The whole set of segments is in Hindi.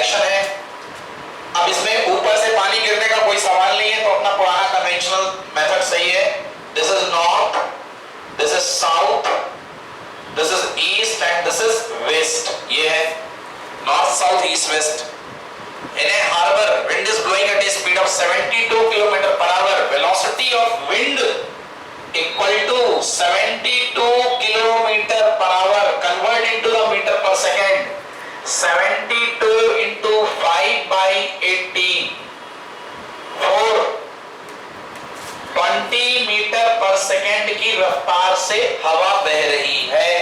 डायरेक्शन है। अब इसमें ऊपर से पानी गिरने का कोई सवाल नहीं है, तो अपना पुराना कन्वेंशनल मेथड सही है। This is north, this is south, this is east and this is west. ये है north south east west. In a harbor, wind is blowing at a speed of 72 km per hour. Velocity of wind equal to 72 km per hour. Convert into the meter per second. 72 into 5 by 18. 20 metre पर सेकेंड की रफ्तार से हवा बह रही है।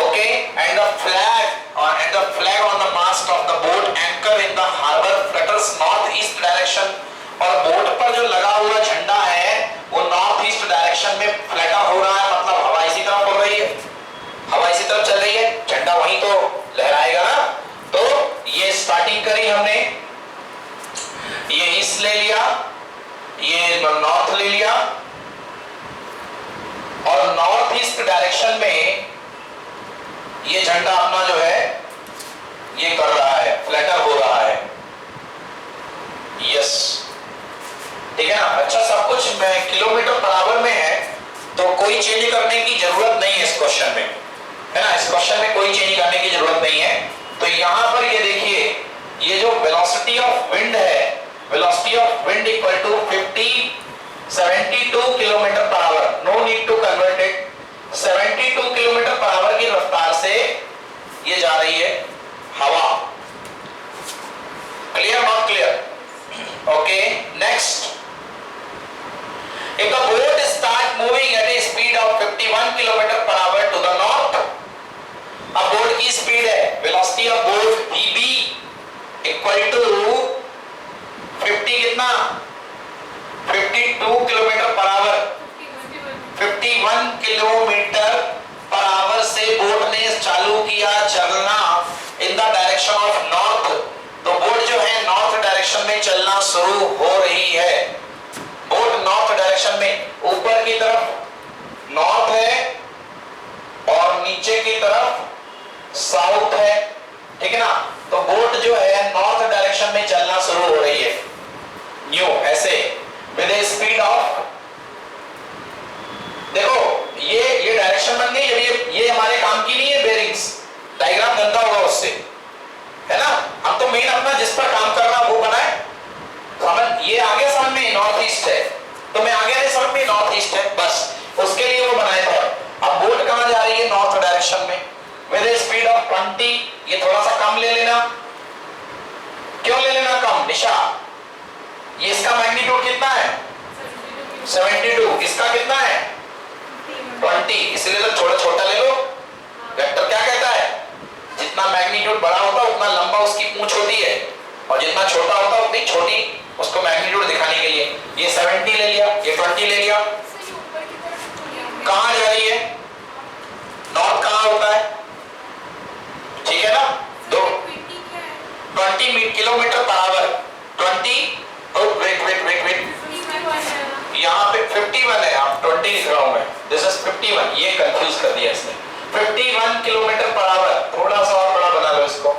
Okay, and the flag on the mast of the boat anchor in the harbor flutters northeast direction। और बोट पर जो लगा हुआ झंडा है वो नॉर्थ ईस्ट डायरेक्शन में फ्लटर हो रहा है, मतलब हवा इसी तरफ हो रही है, हवा इसी तरफ चल रही है, झंडा वहीं तो लहराएगा ना। तो ये स्टार्टिंग करी हमने, ये ईस्ट ले लिया, ये नॉर्थ ले लिया, और नॉर्थ ईस्ट डायरेक्शन में ये झंडा अपना जो है ये कर रहा है, फ्लैटर हो रहा है। यस, ठीक है ना। अच्छा, सब कुछ में किलोमीटर पर आवर में है, तो कोई चेंज करने की जरूरत नहीं है इस क्वेश्चन में, है ना। इस क्वेश्चन में कोई चेंज करने की जरूरत नहीं है। तो यहां पर ये देखिए, ये जो वेलोसिटी ऑफ विंड है, velocity of wind equal to 72 kilometre per hour. No need to convert it. 72 kilometre per hour की रफ्तार से ये जा रही है हवा। Clear, not clear? Okay, next. If the boat start moving at a speed of 51 km per hour to the north, अब बोट की स्पीड है, velocity of boat Vb equal to 50 कितना 52 kilometre per hour. 51 kilometre per hour से बोट ने चालू किया चलना in the direction of north. तो बोट जो है नॉर्थ डायरेक्शन में चलना शुरू हो रही है। बोट नॉर्थ डायरेक्शन में, ऊपर की तरफ नॉर्थ है और नीचे की तरफ साउथ है, ठीक है ना। तो बोट जो है नॉर्थ डायरेक्शन में चलना शुरू हो रही है, न्यू ऐसे, विद ए स्पीड ऑफ, देखो ये डायरेक्शन बन गई। जब ये हमारे काम की नहीं है, बेरिंग्स, डायग्राम बनता होगा उससे, है ना। हम तो मेन अपना जिस पर काम करना वो बनाए, समझ, ये आगे समझ में नॉर्थ ईस्ट है, तो मैं आगे नहीं समझ में नॉर्थ ईस्ट है, बस उसके लिए वो बनाए थे। अब बोट कहां जा रही है? नॉर्थ डायरेक्शन में, विद ए स्पीड ऑफ 20। ये थोड़ा सा कम ले लेना। क्यों ले लेना कम, निशा? ये इसका मैग्नीट्यूड कितना है? 72। इसका कितना है? 20। इसलिए तो थोड़ा छोटा ले लो। वेक्टर क्या कहता है? जितना मैग्नीट्यूड बड़ा होता है उतना लंबा उसकी पूंछ होती है, और जितना छोटा होता है उतनी छोटी उसको मैग्नीट्यूड दिखाने के लिए। ये 70 ले लिया, ये 20 ले लिया। कहां जा रही है? नॉर्थ कहां होता है? ठीक है ना। 20 किलोमीटर पर आवर। 20, वेट, यहाँ पे 51 है, आप 20 लिख रहा हूं मैं, दिस इज 51। ये कंफ्यूज कर दिया इसने। 51 किलोमीटर पर आवर, थोड़ा सा और बड़ा बना लो इसको।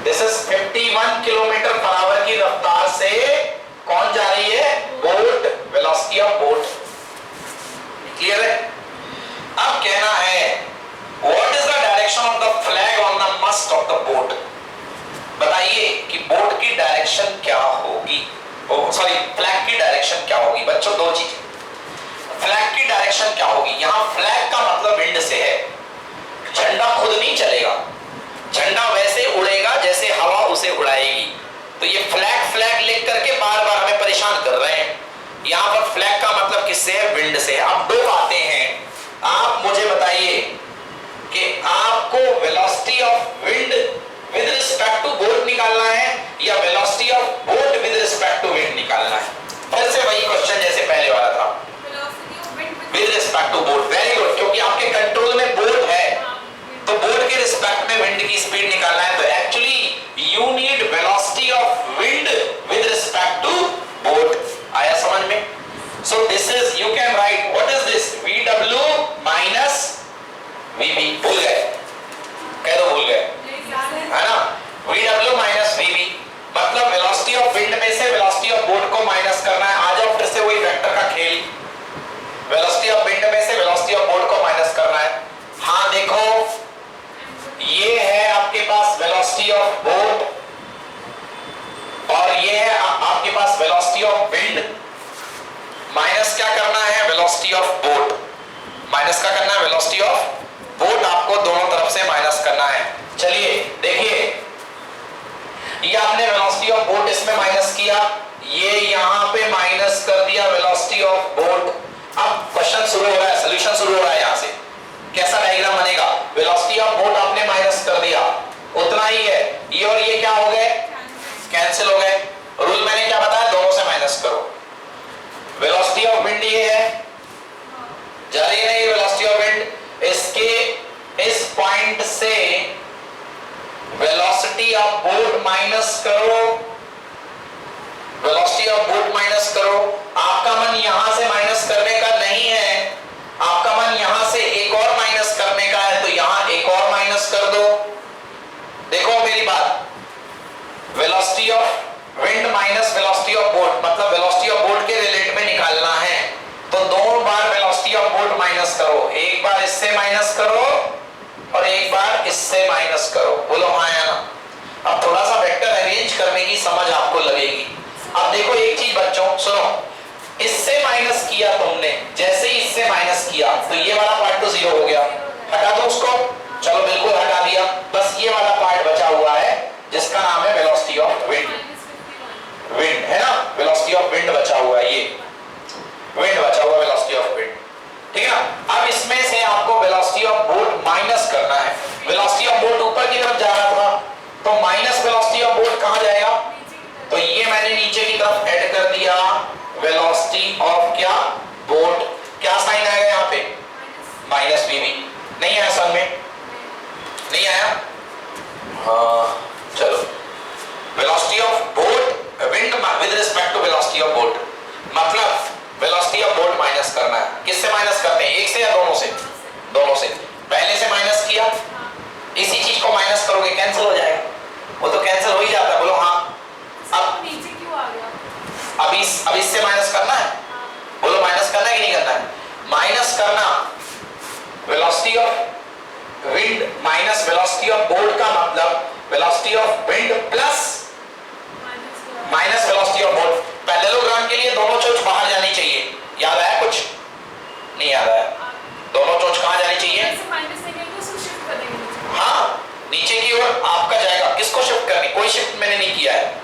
This is 51 kilometre per hour की रफ्तार से कौन जा रही है? Boat, velocity of boat. Clear है? अब कहना है what is the direction of the flag on the must of the boat. बताइए कि बोट की डायरेक्शन क्या होगी, सॉरी फ्लैग की डायरेक्शन क्या होगी। बच्चों, दो चीजें, फ्लैग की डायरेक्शन क्या होगी। यहां फ्लैग का मतलब विंड से है, झंडा खुद नहीं चलेगा, झंडा वैसे उड़ेगा जैसे हवा उसे उड़ाएगी। तो ये फ्लैग लिख करके बार बार हमें परेशान कर रहे हैं। यहां पर फ्लैग का मतलब किससे है? विंड से। अब दो बातें हैं, आप मुझे बताइए कि आपको velocity of wind with respect to boat निकालना है या velocity of boat with respect to wind निकालना है। फिर से वही क्वेश्चन जैसे पहले वाला था, with respect to boat. Very good, क्योंकि आपके कंट्रोल में बोट है, तो बोट के रिस्पेक्ट में विंड की स्पीड निकालना है। तो actually you need velocity of wind with respect to boat. आया समझ में? So this is, you can write what is this, VW minus VB। भूल गए? कह दो भूल गए, है वेलोसिटी ऑफ बोट इसमें माइनस किया, ये यहां पे माइनस कर दिया वेलोसिटी ऑफ बोट। अब क्वेश्चन शुरू हो रहा है, सॉल्यूशन शुरू हो रहा है। यहां से कैसा डायग्राम बनेगा, वेलोसिटी ऑफ बोट आपने माइनस कर दिया, उतना ही है, ये और ये क्या हो गए, कैंसिल हो गए। रूल मैंने क्या बताया, दोनों से माइनस करो। वेलोसिटी ऑफ विंड ये है, जा रही है ना ये वेलोसिटी ऑफ विंड, इसके इस पॉइंट से वेलोसिटी ऑफ बोट माइनस करो, वेलोसिटी ऑफ बोट माइनस करो। आपका मन यहां से माइनस करने का नहीं है, आपका मन यहां से एक और माइनस करने का है, तो यहां एक और माइनस कर दो। देखो मेरी बात, velocity of wind minus velocity of boat, मतलब वेलोसिटी ऑफ बोट के रिलेट में निकालना है, तो 2 बार वेलोसिटी ऑफ बोट माइनस करो, एक बार इससे माइनस करो और एक बार इससे माइनस करो। बोलो हाँ या ना। अब थोड़ा सा वेक्टर अरेंज करने की समझ आपको लगेगी। अब देखो एक चीज बच्चों सुनो, इससे माइनस किया तुमने, जैसे ही इससे माइनस किया तो ये वाला पार्ट तो 0 हो गया, हटा दो उसको, चलो बिल्कुल हटा दिया, बस ये वाला पार्ट बचा हुआ है जिसका नाम है वेलोसिटी ऑफ विंड। विंड है ना, वेलोसिटी ऑफ विंड बचा हुआ है, ये विंड बचा हुआ वेलोसिटी ऑफ विंड, ठीक है ना। अब इसमें से आपको वेलोसिटी ऑफ बोट माइनस करना है। वेलोसिटी ऑफ बोट ऊपर की तरफ जा रहा था, तो माइनस वेलोसिटी ऑफ बोट कहां जाएगा, तो ये मैंने नीचे की तरफ ऐड कर दिया, वेलोसिटी ऑफ क्या, बोट। क्या साइन आएगा यहाँ पे, माइनस वीवी। नहीं आया समझ में, नहीं आया, हाँ चलो। Velocity of boat wind with respect to velocity of boat, मतलब वेलोसिटी ऑफ बोट माइनस करना है। किससे माइनस करते हैं, एक से या दोनों से, दोनों से। पहले से माइनस किया, इसी चीज को माइनस करोगे कैंसिल हो जाएगा, वो तो कैंसिल हो ही जाता है। बोलो हाँ। अब नीचे क्यों आ गया, अब इससे माइनस करना है, बोलो माइनस करना है कि नहीं करना है, माइनस करना। Velocity of wind minus velocity of boat का मतलब velocity of wind plus minus velocity of boat. Parallelogram के लिए दोनों चोंच बाहर जानी चाहिए, याद आया कुछ, नहीं याद आया, दोनों चोंच कहां जानी चाहिए, हाँ नीचे की ओर आपका जाएगा। किसको शिफ्ट करनी, कोई शिफ्ट मैंने नहीं किया है,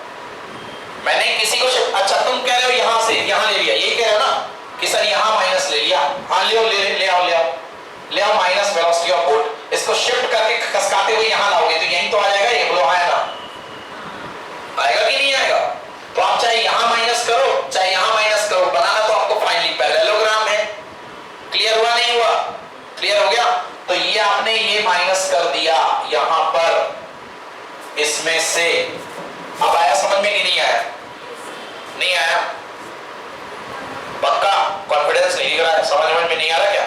मैंने किसी को शिफ्ट, अच्छा तुम कह रहे हो यहां से यहां ले लिया, यही कह रहे हो ना कि सर यहां माइनस ले लिया, हाँ ले आओ ले आओ माइनस वेलोसिटी ऑफ बोट, इसको शिफ्ट करके खसकाते हुए यहां लाओगे तो यहीं तो आ जाएगा ये। बोलो आएगा, आएगा कि नहीं आएगा। तो आप चाहे यहां माइनस करो चाहे यहां माइनस करो, बनाना तो आपको फाइनली पैरेललोग्राम है। क्लियर हुआ नहीं हुआ, क्लियर हो गया। तो ये आपने ये माइनस कर दिया यहां पर इसमें से, अब आया समझ में कि नहीं आया, नहीं आया, पक्का कॉन्फिडेंस नहीं दिख रहा है, समझ में नहीं आ रहा क्या,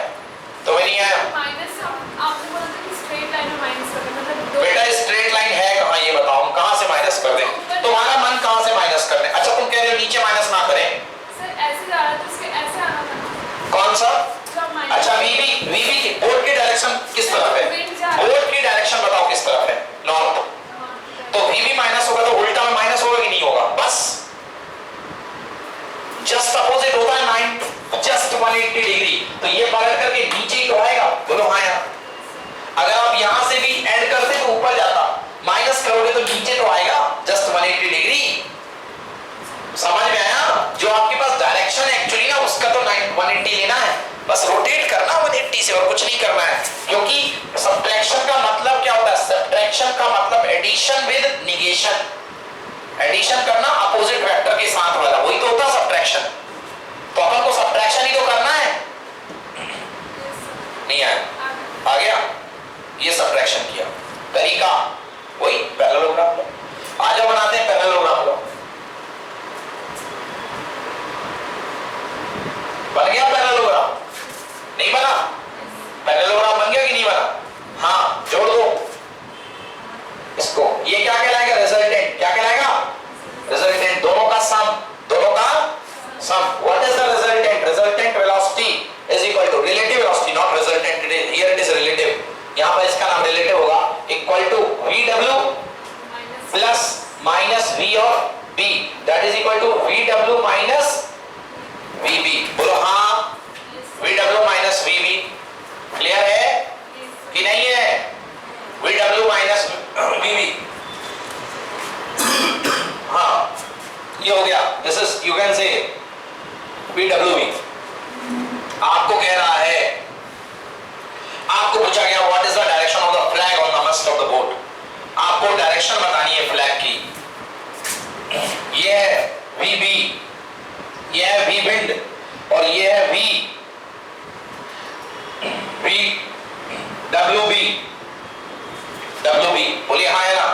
तो नहीं आया। माइनस आपने बोला था कि स्ट्रेट लाइन में माइनस करना, मतलब बेटा स्ट्रेट लाइन है कहां ये बताओ, कहां से माइनस कर दें, तुम्हारा मन कहां से माइनस करने। अच्छा तुम कह रहे हो नीचे माइनस ना करें, सर ऐसे जा रहा है तो इसके ऐसे आना था, कौन सा, अच्छा वीवी की बोर्ड की डायरेक्शन किस तरफ है, बोर्ड की डायरेक्शन बताओ किस तरफ है, नॉर्थ, तो वीवी माइनस होगा तो उल्टा में माइनस होगा कि नहीं होगा, बस जस्ट अपोजिट होता है 9 जस्ट 180 डिग्री, तो ये पलट करके नीचे ही तो आएगा। बोलो हाँ यार, अगर आप यहां से भी ऐड करते तो ऊपर जाता, माइनस करोगे तो नीचे तो आएगा जस्ट 180 डिग्री। समझ में आया, जो आपके पास डायरेक्शन है एक्चुअली ना उसका तो 180 लेना है, बस रोटेट करना 180 से और कुछ नहीं करना है। क्योंकि सब्ट्रैक्शन का मतलब क्या होता है, सब्ट्रैक्शन का मतलब एडिशन विद निगेशन, एडिशन करना अपोजिट वेक्टर के साथ वाला, वही तो होता है सब्ट्रैक्शन। तो अपन को सब्ट्रैक्शन ही तो करना है, नहीं आया, आ गया, ये सब्ट्रैक्शन किया, तरीका वही पैरेललोग्राम लो। आज हम बनाते हैं पैरेललोग्राम लो, बन गया पैरेललोग्राम, नहीं बना, पैरेललोग्राम बन गया कि नहीं बना, हाँ जोड़ दो इसको, ये क्या कहलाएगा, रिजल्टेंट, क्या कहलाएगा, रिजल्टेंट, दोनों का सम, दोनों का sum. What is the resultant, resultant velocity is equal to relative velocity, not resultant, here it is relative, यहां पर इसका नाम रिलेटिव होगा, equal to VW plus minus V of B, that is equal to VW minus VB। बोलो हाँ, VW माइनस VB, क्लियर है कि नहीं है, VW माइनस VB, हाँ ये हो गया, this is you can say PWV। आपको कह रहा है, आपको पूछा गया what is the direction of the flag on the must of the boat. आपको डायरेक्शन बतानी है फ्लैग की। ये है VB, ये है V विंड और ये है WB। बोलिए हाँ है ना।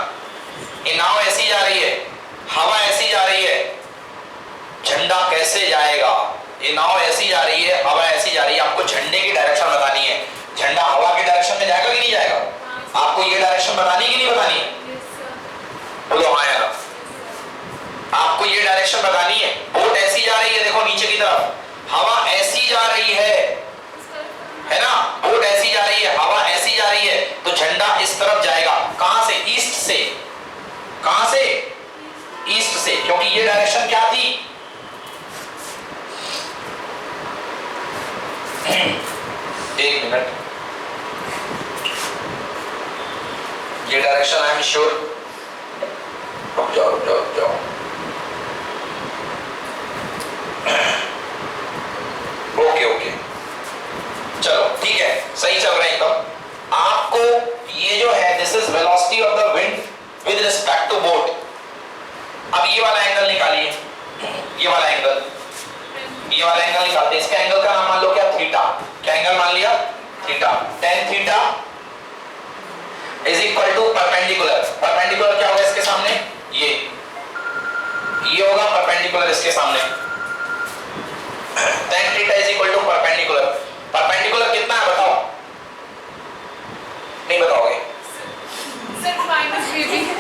ये नाव ऐसी जा रही है, हवा ऐसी जा रही है, झंडा कैसे जाएगा? ये नाव ऐसी जा रही है, हवा ऐसी जा रही है, आपको झंडे की डायरेक्शन बतानी है। झंडा हवा की डायरेक्शन में जाएगा कि नहीं जाएगा? आपको ये डायरेक्शन बतानी कि नहीं बतानी? बोलो हाँ या ना। आपको ये डायरेक्शन बतानी है। बोट ऐसी जा रही है, देखो नीचे की तरफ, हवा ऐसी जा रही है ना, बोट ऐसी जा रही है, हवा ऐसी जा रही है, तो झंडा इस तरफ जाएगा। कहां से? ईस्ट से। कहां से? ईस्ट से, क्योंकि ये डायरेक्शन क्या थी? एक मिनट, ये डायरेक्शन आई एम श्योर। रुक जाओ रुक जाओ रुक जाओ। ओके ओके, चलो ठीक है, सही चल रहे हैं एकदम। आपको ये जो है, this is velocity of the wind with respect to boat. अब ये वाला एंगल निकालिए, ये वाला एंगल, ये वाला एंगल निकालते हैं। इसका एंगल का नाम मान लो क्या? थीटा। क्या एंगल मान लिया? Theta. tan theta is equal to perpendicular. Perpendicular क्या होगा इसके सामने? ये होगा परपेंडिकुलर इसके सामने। tan theta is equal to perpendicular. Perpendicular कितना है बताओ? नहीं बताओगे? सर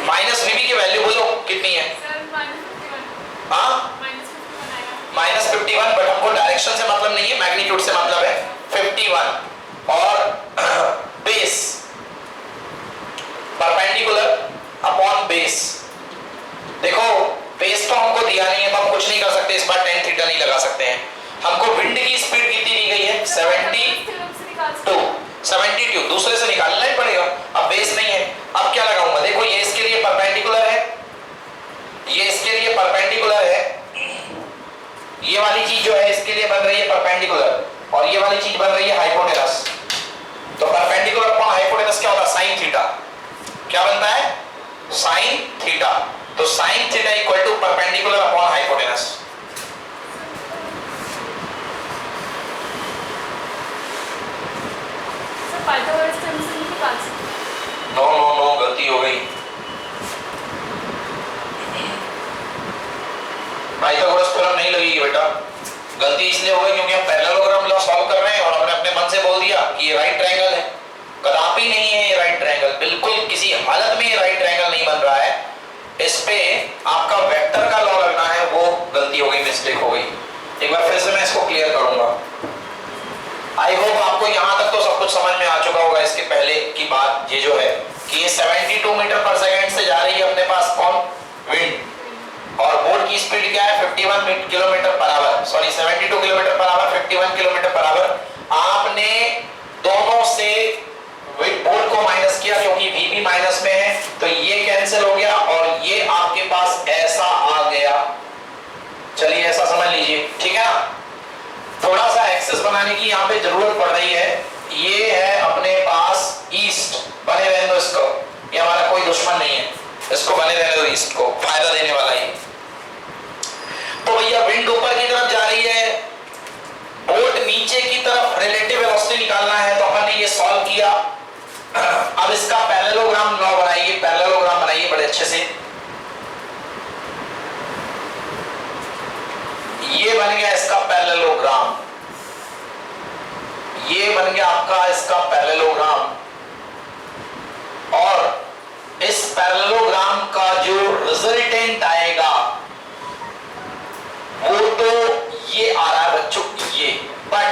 माइनस VB की वैल्यू बोलो कितनी है? हाँ -51, बट हमको डायरेक्शन से मतलब नहीं है, मैग्नीट्यूड से मतलब है। 51 और बेस, परपेंडिकुलर अपॉन बेस। देखो बेस तो हमको दिया नहीं है, तो हम कुछ नहीं कर सकते, इस बार tan थीटा नहीं लगा सकते हैं। हमको विंड की स्पीड कितनी दी गई है? 72, दूसरे से निकालना ही पड़ेगा। अब बेस नहीं है, अब क्या लगाऊंगा? देखो ये इसके लिए परपेंडिकुलर है, ये इसके लिए परपेंडिकुलर है, ये वाली चीज जो है इसके लिए बन रही है परपेंडिकुलर, और ये वाली चीज बन रही है हाइपोटेनस। तो परपेंडिकुलर अपॉन हाइपोटेनस क्या होगा? Sine theta. क्या बनता है? Sine theta. तो sine theta equal to perpendicular upon hypotenuse. No no no, गलती हो गई। पाइथागोरस थ्योरम नहीं लगेगी बेटा। गलती इसलिए हो गई क्योंकि हम पैरेललोग्राम लॉ सॉल्व कर रहे हैं और हमने अपने मन से बोल दिया कि ये राइट ट्रायंगल है। कदापि नहीं है ये राइट ट्रायंगल, बिल्कुल किसी हालत में ये राइट ट्रायंगल नहीं बन रहा है। इस पे आपका वेक्टर का लॉ लगना है, वो गलती हो गई, मिस्टेक हो गई। एक बार फिर से मैं इसको क्लियर करूंगा। आई होप आपको यहां तक तो सब कुछ समझ में आ चुका होगा। इसके पहले की बात ये जो है कि ये 72 मीटर पर सेकंड से जा रही है अपने पास कौन? विंड, और बोट की स्पीड क्या है? 51 kilometre per our, sorry 72 kilometre per hour, 51 kilometre per our. आपने दोनों से बोट को माइनस किया क्योंकि VB माइनस में है, तो ये कैंसिल हो गया और ये आपके पास ऐसा आ गया। चलिए ऐसा समझ लीजिए, ठीक है ना। थोड़ा सा एक्सेस बनाने की यहाँ पे जरूरत पड़ रही है। ये है अपने पास ईस्ट, बने रहने दो इसको, ये हमारा कोई दुश्मन नहीं है, इसको बने रहने दो, ईस्ट को फायदा देने वाला ही। तो भैया विंड ऊपर की तरफ जा रही है, बोट नीचे की तरफ, रिलेटिव वेलोसिटी निकालना है, तो अपन ने ये सॉल्व किया। अब इसका पैरेललोग्राम लॉ बनाइए, पैरेललोग्राम बनाइए बड़े अच्छे से। ये बन गया इसका पैरेललोग्राम, ये बन गया आपका इसका पैरेललोग्राम, और इस पैरेललोग्राम का जो रिजल्टेंट आएगा वो तो ये आ रहा है बच्चों, ये। बट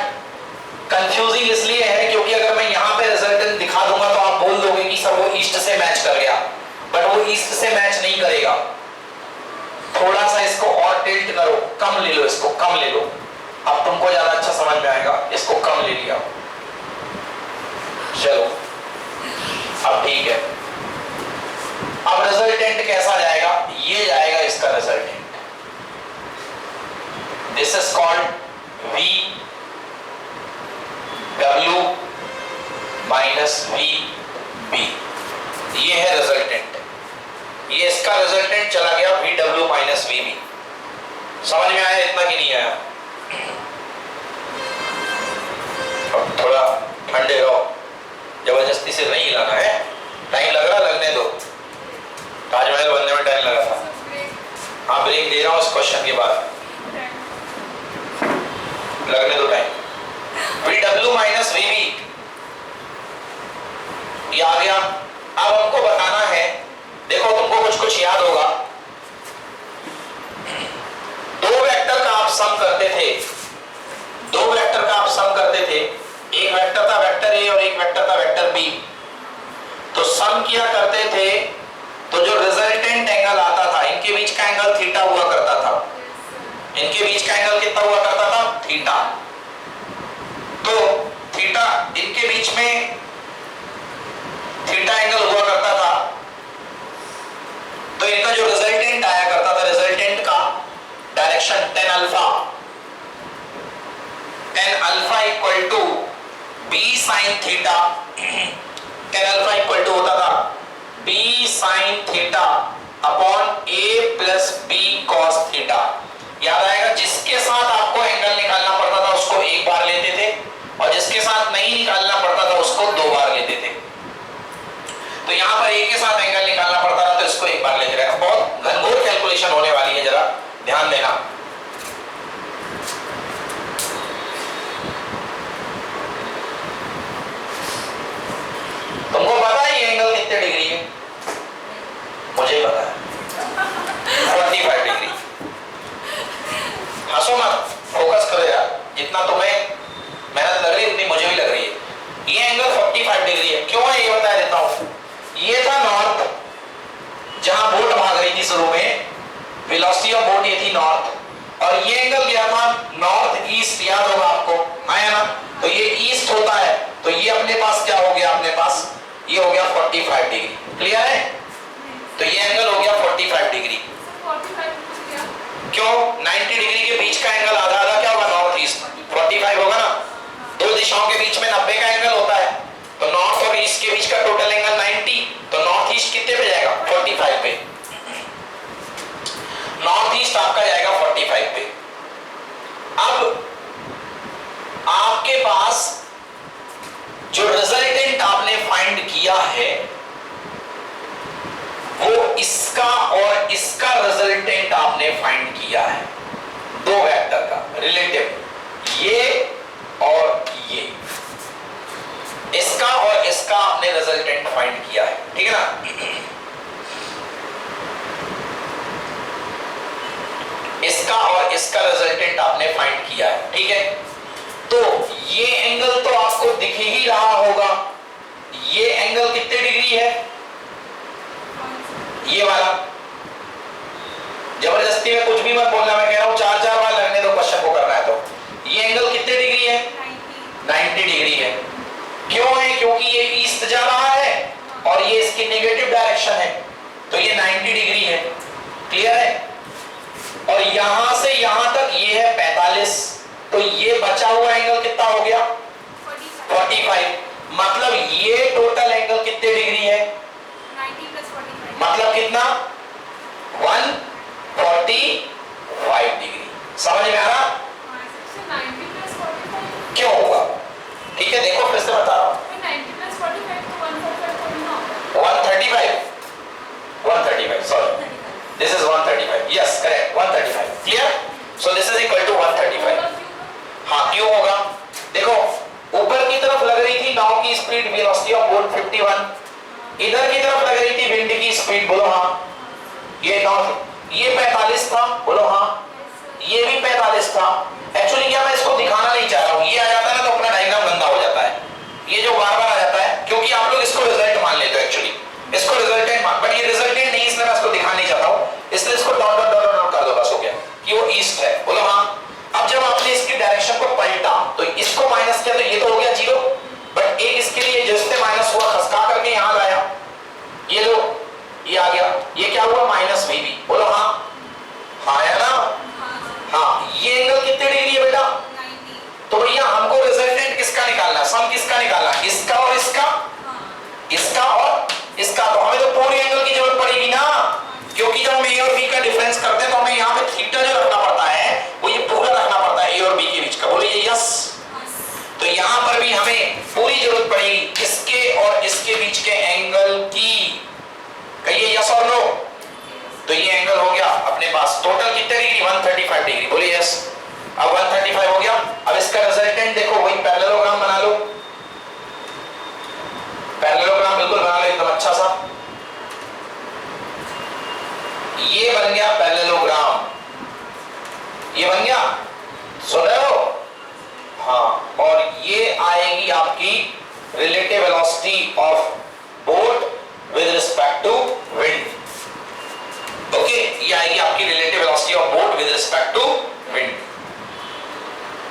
कंफ्यूजिंग इसलिए है क्योंकि अगर मैं यहां पे रिजल्टेंट दिखा दूंगा तो आप बोल दोगे कि सर वो ईस्ट से मैच कर गया, बट वो ईस्ट से मैच नहीं करेगा। थोड़ा सा इसको और टिल्ट करो, कम ले लो, इसको कम ले लो, अब तुमको ज्यादा अच्छा समझ में आएगा। इसको कम ले लिया, चलो अब ठीक है। अब रिजल्टेंट कैसा जाएगा? ये जाएगा इसका resultant, this is called V W minus V B, ये है रिजल्टेंट, ये इसका रिजल्टेंट चला गया V W minus V B. समझ में आया इतना कि नहीं आया? अब थोड़ा ठंडे रहो, जबरदस्ती से नहीं हिलाना है, टाइम लग रहा लगने दो, ताजमहल बनने में टाइम लगा था। हाँ ब्रेक दे रहा हूँ इस क्वेश्चन के बाद, लगने दो time. V W minus V B ये आ गया। अब हमको बताना है, देखो तुमको कुछ कुछ याद होगा, दो वेक्टर का आप सम करते थे, दो वेक्टर का आप सम करते थे, एक वेक्टर था वेक्टर ए और एक वेक्टर था वेक्टर बी। तो सम किया करते थे तो जो रिजल्टेंट एंगल आता था, इनके बीच का एंगल थीटा हुआ करता था, इनके बीच का एंगल कितना हुआ करता था? थीटा। तो थीटा, इनके बीच में थीटा एंगल हुआ करता था, तो इनका जो रिजल्टेंट आया करता था, रिजल्टेंट का direction tan alpha equal to B sine theta, tan alpha equal to होता था B sine theta upon A plus B cos theta. याद आएगा, जिसके साथ आपको एंगल निकालना पड़ता था उसको एक बार लेते थे, और जिसके साथ नहीं निकालना पड़ता था उसको दो बार लेते थे। तो यहां पर एक के साथ एंगल निकालना पड़ता था तो इसको एक बार लेते रहे। बहुत घनघोर कैलकुलेशन होने वाली है, जरा ध्यान देना। तुमको पता है ये एंगल कितने डिग्री है? मुझे पता है 45 डिग्री। हंसो मत, फोकस करो यार, जितना तुम्हें मेहनत लग रही है उतनी मुझे भी लग रही है। ये एंगल 45 डिग्री है, क्यों है ये बता देता हूं। ये था नॉर्थ, जहां बोट भाग रही थी शुरू में, वेलोसिटी ऑफ बोट ये थी नॉर्थ, और ये एंगल गया था नॉर्थ ईस्ट, याद होगा आपको, आया ना? तो ये ईस्ट होता है, तो ये अपने पास क्या हो गया, अपने पास ये हो गया 45 डिग्री। क्लियर है? तो ये एंगल हो गया 45 डिग्री। क्यों? 90 डिग्री के बीच का एंगल आधा आधा क्या होगा? नॉर्थ ईस्ट 45 होगा ना। दो दिशाओं के बीच में 90 का एंगल होता है, तो नॉर्थ और ईस्ट के बीच का टोटल एंगल 90, तो नॉर्थ ईस्ट कितने पे जाएगा? 45 पे। नॉर्थ ईस्ट आपका जाएगा 45 पे। अब आपके पास जो रिजल्टेंट आपने फाइंड किया है वो इसका और इसका रिजल्टेंट आपने फाइंड किया है, दो वेक्टर का रिलेटिव, ये और ये, इसका और इसका आपने रिजल्टेंट फाइंड किया है, ठीक है ना? इसका और इसका रिजल्टेंट आपने फाइंड किया है, ठीक है? तो ये एंगल तो आपको दिख ही रहा होगा, ये एंगल कितने डिग्री है? ये वाला। जबरदस्ती में कुछ भी मत बोलना, मैं कह रहा हूं 4-4 बार लगने दो क्वेश्चन को करना है। तो ये एंगल कितने डिग्री है? 90 डिग्री है। क्यों है? क्योंकि ये ईस्ट जा रहा है और ये इसकी नेगेटिव डायरेक्शन है, तो ये 90 डिग्री है। क्लियर है? और यहां से यहां तक ये है 45, तो ये बचा हुआ एंगल कितना हो गया? 45। मतलब ये टोटल एंगल कितने डिग्री है? 90 + 45। मतलब कितना? 145 डिग्री। समझ में आ रहा? 90 + 45 क्यों होगा? ठीक है, देखो फिर से बता रहा हूं। 90 + 45 तो 145 थोड़ी ना होगा। 135 sorry, this is 135, yes correct, 135, clear? So this is equal to 135. हाँ, क्यों होगा? देखो ऊपर की तरफ लग रही थी नाव की स्पीड, वेलोसिटी ऑफ बोट 51, इधर की तरफ लग रही थी विंड की स्पीड, बोलो हाँ। ये नाव, ये 45 था, बोलो हाँ। ये भी 45 था। एक्चुअली क्या मैं इसको दिखाना नहीं चाह रहा हूँ, ये आ जाता है ना तो अपना डायग्राम गंदा हो जाता है, ये जो बार बार आ जाता है, क्योंकि आप लोग इसको रिजल्ट मान लेते हो, एक्चुअली इसको रिजल्टेंट मान, बट ये रिजल्टेंट नहीं, इसलिए मैं इसको दिखाना नहीं चाहता हूँ, इसलिए इसको डॉट डॉट डॉट डॉट कर दो, बस हो गया कि वो ईस्ट है, बोलो हाँ। अब जब आपने इसकी डायरेक्शन को पलटा तो इसको माइनस किया तो ये तो हो गया 0, बट एक इसके लिए जिससे माइनस हुआ खसका करके यहां लाया, ये लो ये आ गया, ये क्या हुआ? -VB, बोलो हाँ। हाँ या ना? हाँ। ये एंगल कितने क्योंकि जब हम ए और बी का डिफरेंस करते हैं तो हमें यहाँ पे थीटा जो रखना पड़ता है वो ये पूरा रखना पड़ता है ए और बी के बीच का। बोलिए यस। तो यहाँ पर भी हमें पूरी जरूरत पड़ेगी इसके और इसके बीच के एंगल की। कहिए यस और नो। तो ये एंगल हो गया अपने पास टोटल कितने डिग्री 135 डिग्री। बोलिए यस। अब 135 हो गया। अब इसका रिजल्टेंट देखो, वही पैरेललोग्राम बना लो। पैरेललोग्राम बिल्कुल बना लो एकदम अच्छा सा। ये बन गया पैरेललोग्राम। ये बन गया, सुन रहे हो? हाँ। और ये आएगी आपकी relative velocity of boat with respect to wind. Okay, ये आएगी आपकी relative velocity of boat with respect to wind.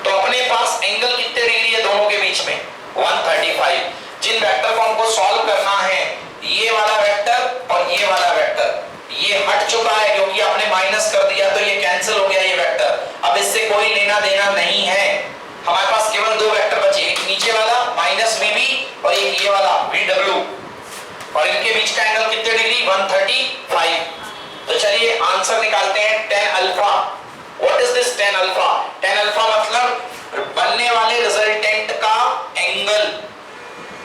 तो अपने पास एंगल कितने डिग्री है दोनों के बीच में 135। जिन वेक्टर को हमको सॉल्व करना है, ये वाला वेक्टर और ये वाला वेक्टर, ये हट चुका है क्योंकि आपने माइनस कर दिया तो ये कैंसिल हो गया ये वेक्टर। अब इससे कोई लेना देना नहीं है। हमारे पास केवल दो वेक्टर बचे, एक नीचे वाला माइनस वीबी और एक ये वाला वीडब्ल्यू। और इनके बीच का एंगल कितने डिग्री 135। तो चलिए आंसर निकालते हैं। tan alpha. What is this tan alpha? tan alpha मतलब बनने वाले रिजल्टेंट का एंगल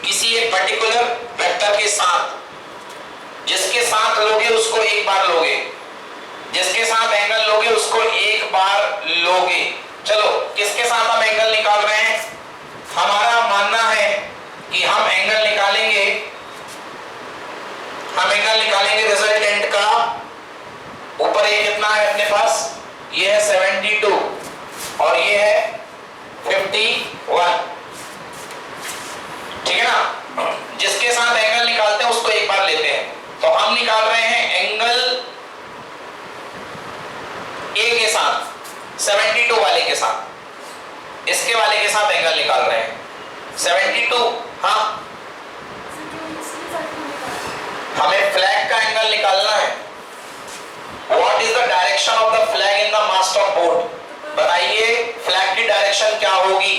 किसी एक पर्टिकुलर वेक्टर के साथ। जिसके साथ लोगे उसको एक बार लोगे, जिसके साथ एंगल लोगे उसको एक बार लोगे। चलो किसके साथ हम एंगल निकाल रहे हैं? हमारा मानना है कि हम एंगल निकालेंगे रिजल्टेंट का। ऊपर ये कितना है अपने पास? ये है 72 और ये है 51। ठीक है ना? जिसके साथ एंगल निकालते हैं उसको एक बार लेते हैं। तो हम निकाल रहे हैं एंगल ए के साथ, 72 वाले के साथ, इसके वाले के साथ एंगल निकाल रहे हैं 72। हाँ, हमें फ्लैग का एंगल निकालना है। What is the direction of the flag in the mast of boat? बताइए फ्लैग की डायरेक्शन क्या होगी?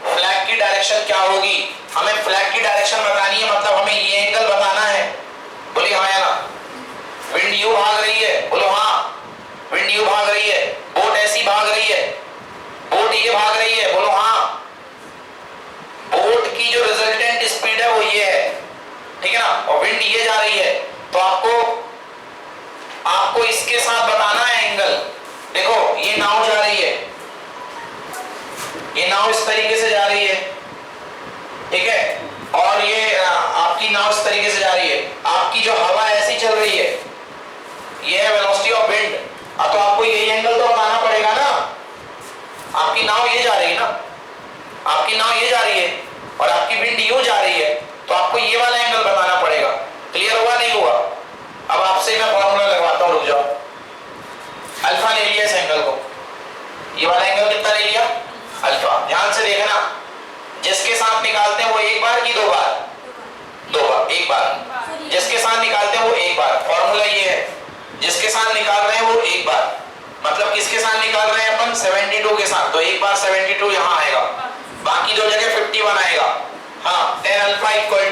फ्लैग की डायरेक्शन क्या होगी? हमें फ्लैग की डायरेक्शन बतानी है, मतलब हमें ये एंगल बताना है। बोलिए हाँ या ना। विंड यू भाग रही है, बोलो हाँ। विंड यू भाग रही है, बोट ऐसी भाग रही है, बोट ये भाग रही है, बोलो हाँ। बोट की जो रिजल्टेंट स्पीड है वो ये है, ठीक है ना? और विंड ये जा रही है। तो आपको इसके साथ बताना है एंगल। देखो ये नाव जा रही है, ये नाव इस तरीके से जा रही है, ठीक है? और ये आपकी नाव इस तरीके से जा रही है। आपकी जो हवा ऐसी चल रही है, ये है वेलोसिटी ऑफ विंड। तो आपको यही एंगल तो बताना पड़ेगा ना। आपकी नाव ये जा रही है ना, आपकी नाव ये जा रही है और आपकी विंड यूं जा रही है, तो आपको ये वाला एंगल बताना पड़ेगा। क्लियर हुआ नहीं हुआ? अब आपसे मैं फॉर्मूला लगवाता हूं, रुक जाओ। अल्फा ले लिया इस एंगल को, ये वाला एंगल कितना ले लिया? अल्फा। ध्यान से देखना, जिसके साथ निकालते हैं वो एक बार कि दो बार? दो बार, एक बार। जिसके साथ निकालते हैं वो एक बार। फॉर्मूला ये है, जिसके साथ निकाल रहे हैं वो एक बार, मतलब किसके साथ निकाल रहे हैं अपन? 72 के साथ। तो एक बार 72 यहां आएगा, बाकी दो जगह 51 आएगा। हाँ, tan अल्फा इक्वल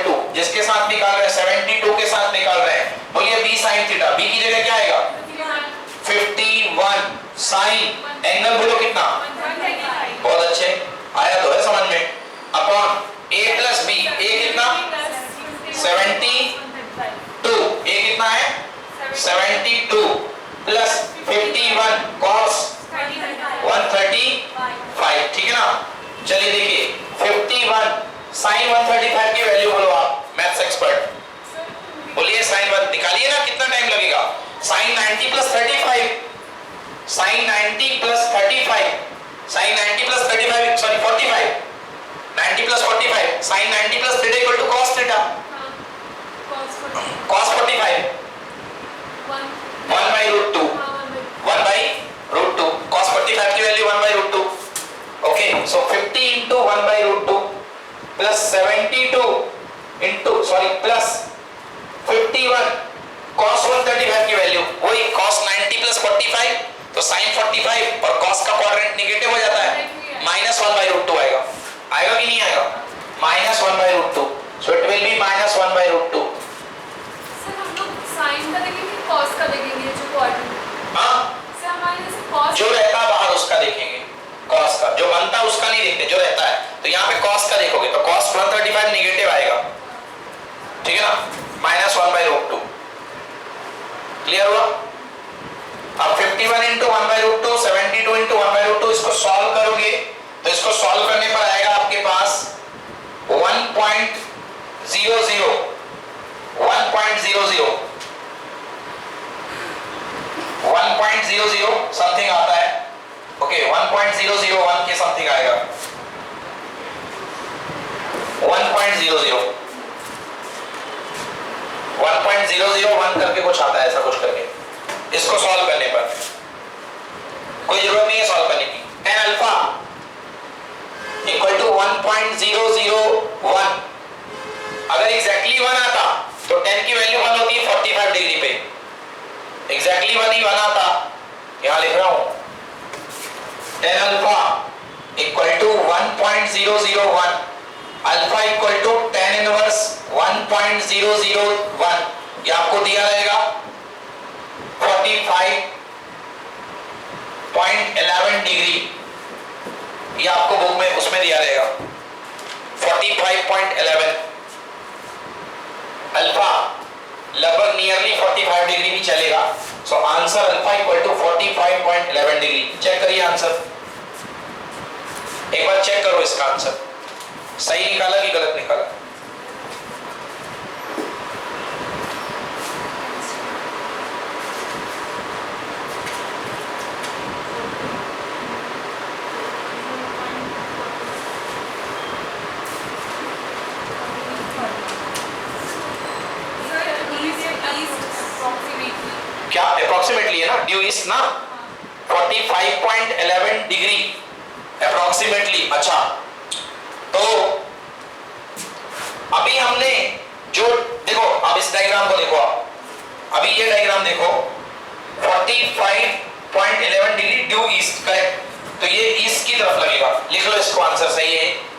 टू जिसके साथ निकाल रहे हैं 72 के साथ निकाल रहे हैं, बोलिए b sin थीटा। b की जगह क्या आएगा? 51 sin एंगल बोलो कितना? बहुत अच्छे, आया तो है समझ में। Upon a plus b, a कितना? 72, a कितना है? 72 प्लस 51 cos 135, ठीक है ना? चलिए देखिए 51 sin 135 की वैल्यू बोलो आप, मैथ्स एक्सपर्ट। बोलिए sin 1 निकालिए ना, कितना टाइम लगेगा? sin 90 plus 35, sin 90 plus 35, sin 90 plus 35, sorry 45, 90 plus 45, sin 90 plus theta equal to cos theta. cos 45 1 by root 2, 1 by root 2, cos 45 की value 1 by root 2। Okay, so 50 into 1 by root 2 plus 72 into plus 51 cos 135 की वैल्यू वही cos 90 प्लस 45, तो sin 45 और cos का क्वाड्रेंट नेगेटिव हो जाता है, माइनस 1 by root 2 आएगा। आएगा कि नहीं आएगा? Minus 1 by root 2, so it will be minus 1 by root 2। हाँ, सर हमारे जैसे कॉस्ट जो रहता है बाहर उसका देखेंगे, कॉस का, जो बनता है उसका नहीं देखते, जो रहता है। तो यहाँ पे कॉस का देखोगे तो कॉस 135 नेगेटिव आएगा, ठीक है ना, -1/√2। क्लियर हुआ? अब 51 इंटू 1/√2, 72 इंटू 1/√2, इसको सॉल्व करोगे तो इसको सॉल्व करने पर आएगा आपके पास 1.00 समथिंग आता है। ओके, 1.001 के समथिंग आएगा, 1.001 करके कुछ आता है, ऐसा कुछ करके। इसको सॉल्व करने पर कोई जरूरत नहीं है सॉल्व करने की। tan अल्फा इक्वल टू 1.001, अगर एग्जैक्टली 1 आता तो tan की वैल्यू 1 होती है 45 डिग्री पे, एग्जैक्टली 1 ही 1 आता, यहां लिख रहा हूं tan alpha equal to 1.001, alpha equal to tan inverse 1.001, ये आपको दिया रहेगा 45.11 डिग्री, ये आपको बुक में उसमें दिया रहेगा 45.11। अल्फा लगभग नियरली 45 डिग्री भी चलेगा, so answer alpha equal to 45.11 degree. Check करिए आंसर, एक बार चेक करो इसका आंसर सही निकाला कि गलत निकाला। क्या अप्रोक्सीमेटली है ना, ड्यू ईस्ट ना, 45.11 डिग्री अप्रोक्सीमेटली। अच्छा, तो अभी हमने जो देखो, अब इस डायग्राम को देखो, आप अभी ये डायग्राम देखो, 45.11 डिग्री ड्यू ईस्ट, करेक्ट, तो ये ईस्ट की तरफ लगेगा, लिख लो इसको, आंसर सही है।